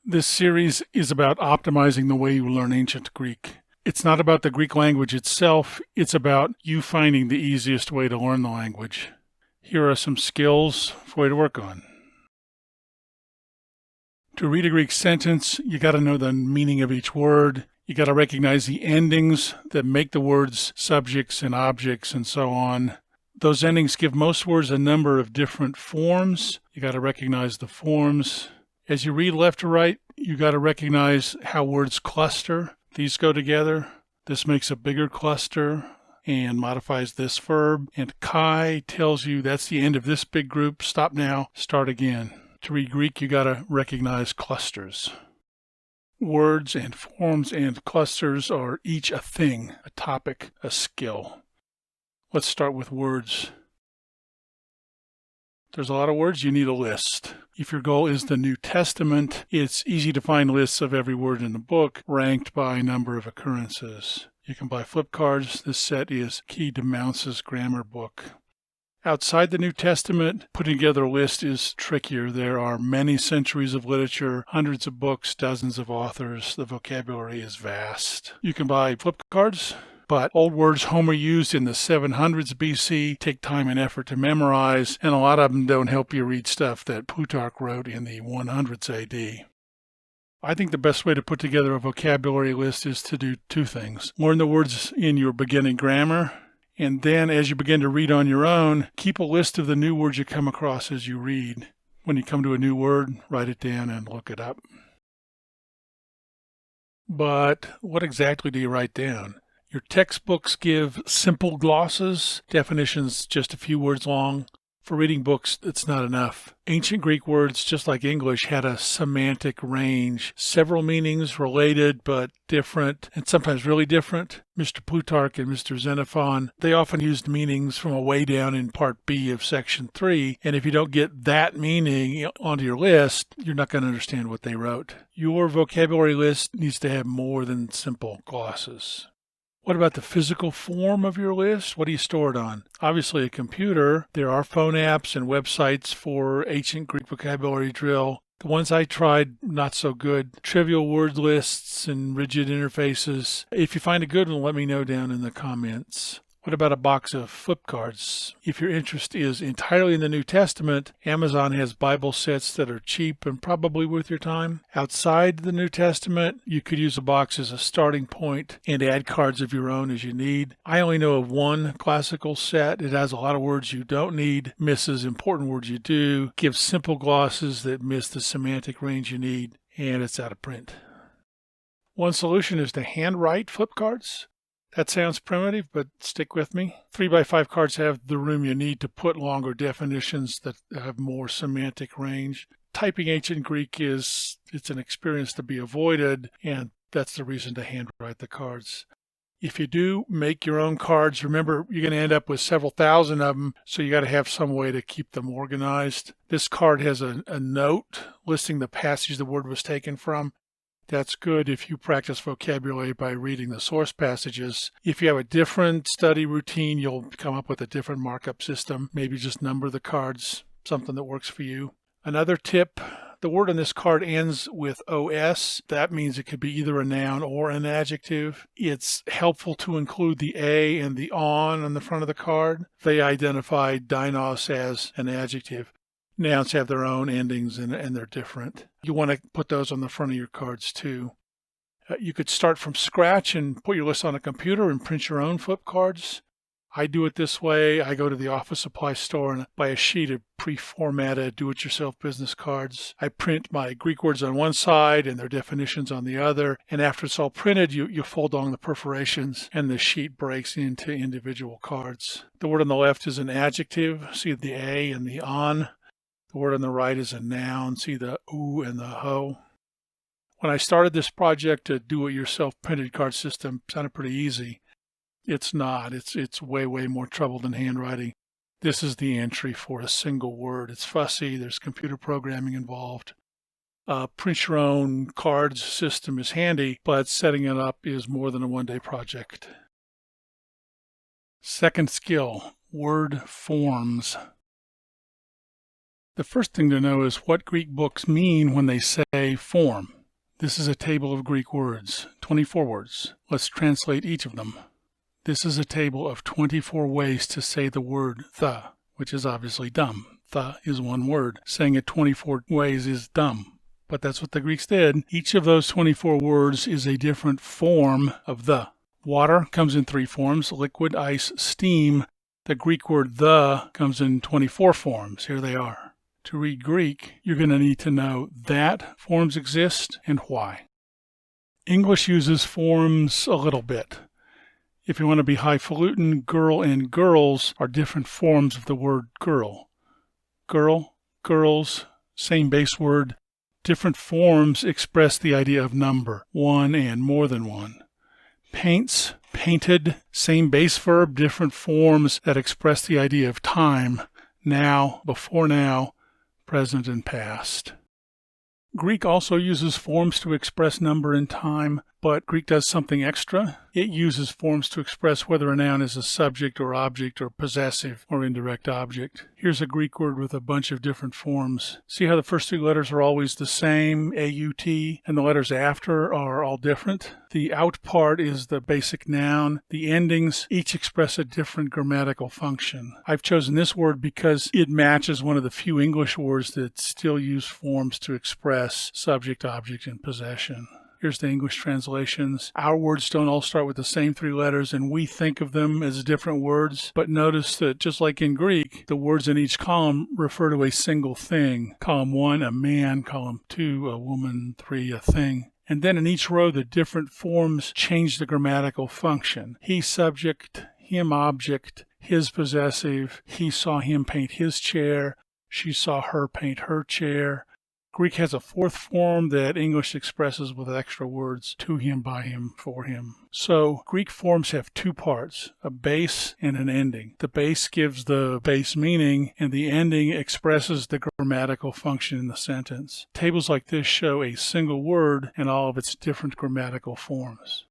This series is about optimizing the way you learn ancient Greek. It's not about the Greek language itself, it's about you finding the easiest way to learn the language. Here are some skills for you to work on. To read a Greek sentence, you got to know the meaning of each word. You got to recognize the endings that make the words subjects and objects and so on. Those endings give most words a number of different forms. You got to recognize the forms. As you read left to right, you got to recognize how words cluster. These go together. This makes a bigger cluster and modifies this verb. And kai tells you that's the end of this big group. Stop now, start again. To read Greek, you got to recognize clusters. Words and forms and clusters are each a thing, a topic, a skill. Let's start with words. There's a lot of words, you need a list. If your goal is the New Testament, it's easy to find lists of every word in the book ranked by number of occurrences. You can buy flip cards. This set is Key to Mounce's grammar book. Outside the New Testament, putting together a list is trickier. There are many centuries of literature, hundreds of books, dozens of authors. The vocabulary is vast. You can buy flip cards, but old words Homer used in the 700s BC take time and effort to memorize, and a lot of them don't help you read stuff that Plutarch wrote in the 100s AD. I think the best way to put together a vocabulary list is to do two things. Learn the words in your beginning grammar, and then as you begin to read on your own, keep a list of the new words you come across as you read. When you come to a new word, write it down and look it up. But what exactly do you write down? Your textbooks give simple glosses, definitions just a few words long. For reading books, it's not enough. Ancient Greek words, just like English, had a semantic range. Several meanings related but different, and sometimes really different. Mr. Plutarch and Mr. Xenophon, they often used meanings from a way down in Part B of Section 3, and if you don't get that meaning onto your list, you're not going to understand what they wrote. Your vocabulary list needs to have more than simple glosses. What about the physical form of your list? What do you store it on? Obviously a computer. There are phone apps and websites for ancient Greek vocabulary drill. The ones I tried, not so good. Trivial word lists and rigid interfaces. If you find a good one, let me know down in the comments. What about a box of flip cards? If your interest is entirely in the New Testament, Amazon has Bible sets that are cheap and probably worth your time. Outside the New Testament, you could use a box as a starting point and add cards of your own as you need. I only know of one classical set. It has a lot of words you don't need, misses important words you do, gives simple glosses that miss the semantic range you need, and it's out of print. One solution is to handwrite flip cards. That sounds primitive, but stick with me. 3x5 cards have the room you need to put longer definitions that have more semantic range. Typing ancient Greek it's an experience to be avoided, and that's the reason to handwrite the cards. If you do make your own cards, remember you're going to end up with several thousand of them, so you got to have some way to keep them organized. This card has a note listing the passage the word was taken from. That's good if you practice vocabulary by reading the source passages. If you have a different study routine, you'll come up with a different markup system. Maybe just number the cards, something that works for you. Another tip, the word on this card ends with OS. That means it could be either a noun or an adjective. It's helpful to include the A and the on the front of the card. They identify dinos as an adjective. Nouns have their own endings and they're different. You want to put those on the front of your cards too. You could start from scratch and put your list on a computer and print your own flip cards. I do it this way. I go to the office supply store and buy a sheet of pre-formatted do-it-yourself business cards. I print my Greek words on one side and their definitions on the other. And after it's all printed, you fold on the perforations and the sheet breaks into individual cards. The word on the left is an adjective. See the A and the on. The word on the right is a noun. See the oo and the ho. When I started this project, a do-it-yourself printed card system sounded pretty easy. It's not. It's way more trouble than handwriting. This is the entry for a single word. It's fussy. There's computer programming involved. Print your own cards system is handy, but setting it up is more than a one-day project. Second skill, word forms. The first thing to know is what Greek books mean when they say form. This is a table of Greek words, 24 words. Let's translate each of them. This is a table of 24 ways to say the word the, which is obviously dumb. The is one word. Saying it 24 ways is dumb. But that's what the Greeks did. Each of those 24 words is a different form of the. Water comes in 3 forms: liquid, ice, steam. The Greek word the comes in 24 forms. Here they are. To read Greek, you're going to need to know that forms exist and why. English uses forms a little bit. If you want to be highfalutin, girl and girls are different forms of the word girl. Girl, girls, same base word. Different forms express the idea of number, one and more than one. Paints, painted, same base verb, different forms that express the idea of time, now, before now, present and past. Greek also uses forms to express number and time, but Greek does something extra. It uses forms to express whether a noun is a subject or object or possessive or indirect object. Here's a Greek word with a bunch of different forms. See how the first 3 letters are always the same, A-U-T, and the letters after are all different? The out part is the basic noun. The endings each express a different grammatical function. I've chosen this word because it matches one of the few English words that still use forms to express subject, object, and possession. Here's the English translations. Our words don't all start with the same 3 letters, and we think of them as different words. But notice that just like in Greek, the words in each column refer to a single thing. Column 1, a man. Column 2, a woman. 3, a thing. And then in each row, the different forms change the grammatical function. He subject, him object, his possessive. He saw him paint his chair. She saw her paint her chair. Greek has a 4th form that English expresses with extra words: to him, by him, for him. So Greek forms have 2 parts, a base and an ending. The base gives the base meaning, and the ending expresses the grammatical function in the sentence. Tables like this show a single word and all of its different grammatical forms.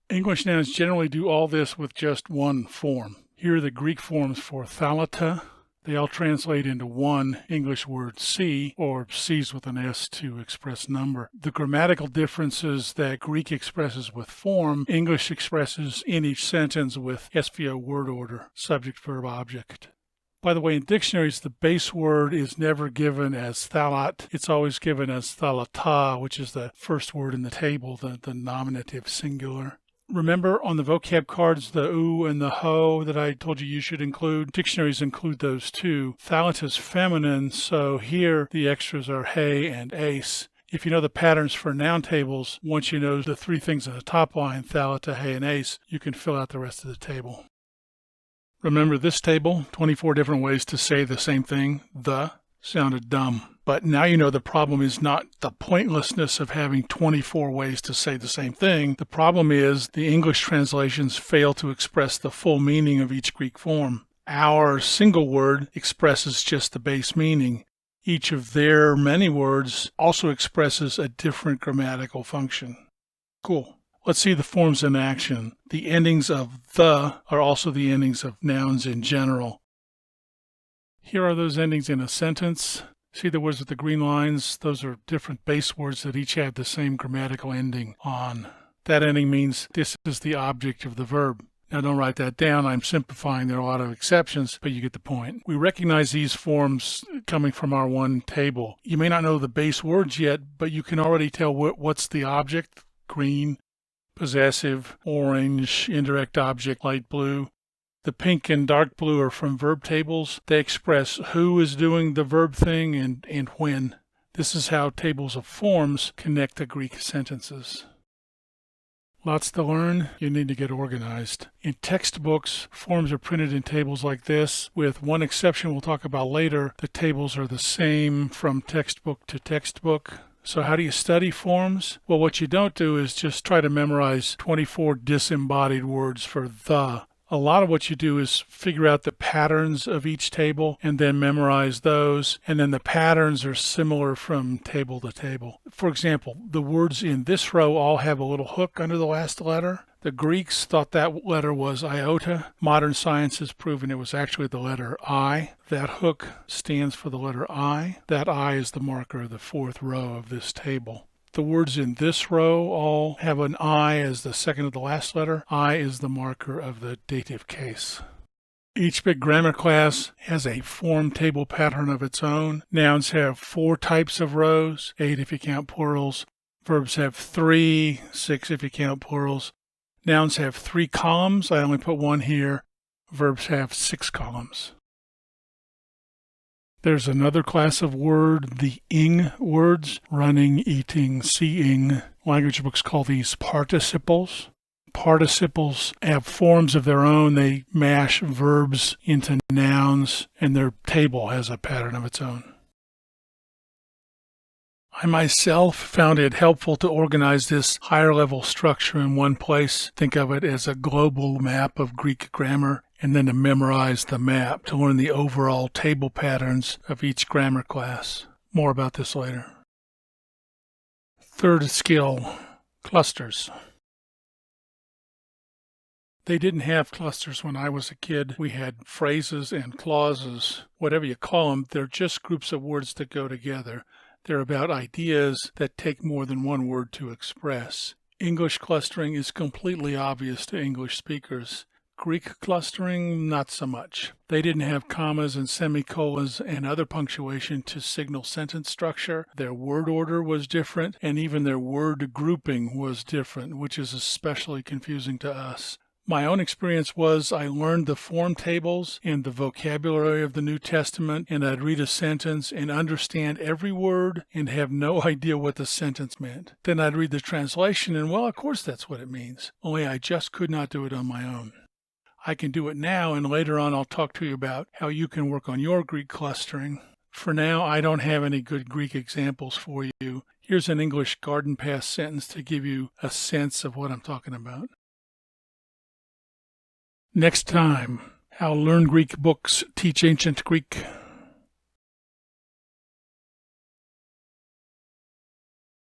English nouns generally do all this with just one form. Here are the Greek forms for thalata. They all translate into one English word, see, or C's with an S to express number. The grammatical differences that Greek expresses with form, English expresses in each sentence with SVO word order, subject, verb, object. By the way, in dictionaries, the base word is never given as thalat. It's always given as thalata, which is the first word in the table, the nominative singular. Remember on the vocab cards, the oo and the ho that I told you should include? Dictionaries include those too. Thalat is feminine, so here the extras are hey and ace. If you know the patterns for noun tables, once you know the 3 things in the top line, thalata, hey, and ace, you can fill out the rest of the table. Remember this table, 24 different ways to say the same thing. The sounded dumb. But now you know the problem is not the pointlessness of having 24 ways to say the same thing. The problem is the English translations fail to express the full meaning of each Greek form. Our single word expresses just the base meaning. Each of their many words also expresses a different grammatical function. Cool. Let's see the forms in action. The endings of the are also the endings of nouns in general. Here are those endings in a sentence. See the words with the green lines? Those are different base words that each have the same grammatical ending on. That ending means this is the object of the verb. Now don't write that down. I'm simplifying. There are a lot of exceptions, but you get the point. We recognize these forms coming from our one table. You may not know the base words yet, but you can already tell what's the object: green, possessive, orange, indirect object, light blue. The pink and dark blue are from verb tables. They express who is doing the verb thing and when. This is how tables of forms connect the Greek sentences. Lots to learn. You need to get organized. In textbooks, forms are printed in tables like this. With one exception we'll talk about later, the tables are the same from textbook to textbook. So how do you study forms? Well, what you don't do is just try to memorize 24 disembodied words for the. A lot of what you do is figure out the patterns of each table and then memorize those, and then the patterns are similar from table to table. For example, the words in this row all have a little hook under the last letter. The Greeks thought that letter was iota. Modern science has proven it was actually the letter I. That hook stands for the letter I. That I is the marker of the fourth row of this table. The words in this row all have an I as the second of the last letter. I is the marker of the dative case. Each big grammar class has a form table pattern of its own. Nouns have 4 types of rows, 8 if you count plurals. Verbs have 3, 6 if you count plurals. Nouns have 3 columns. I only put 1 here. Verbs have 6 columns. There's another class of word, the ing words, running, eating, seeing. Language books call these participles. Participles have forms of their own. They mash verbs into nouns, and their table has a pattern of its own. I myself found it helpful to organize this higher level structure in one place. Think of it as a global map of Greek grammar, and then to memorize the map to learn the overall table patterns of each grammar class. More about this later. Third skill, clusters. They didn't have clusters when I was a kid. We had phrases and clauses. Whatever you call them, they're just groups of words that go together. They're about ideas that take more than one word to express. English clustering is completely obvious to English speakers. Greek clustering, not so much. They didn't have commas and semicolons and other punctuation to signal sentence structure. Their word order was different, and even their word grouping was different, which is especially confusing to us. My own experience was I learned the form tables and the vocabulary of the New Testament, and I'd read a sentence and understand every word and have no idea what the sentence meant. Then I'd read the translation and, well, of course that's what it means, only I just could not do it on my own. I can do it now, and later on I'll talk to you about how you can work on your Greek clustering. For now, I don't have any good Greek examples for you. Here's an English garden path sentence to give you a sense of what I'm talking about. Next time, how Learn Greek books teach ancient Greek.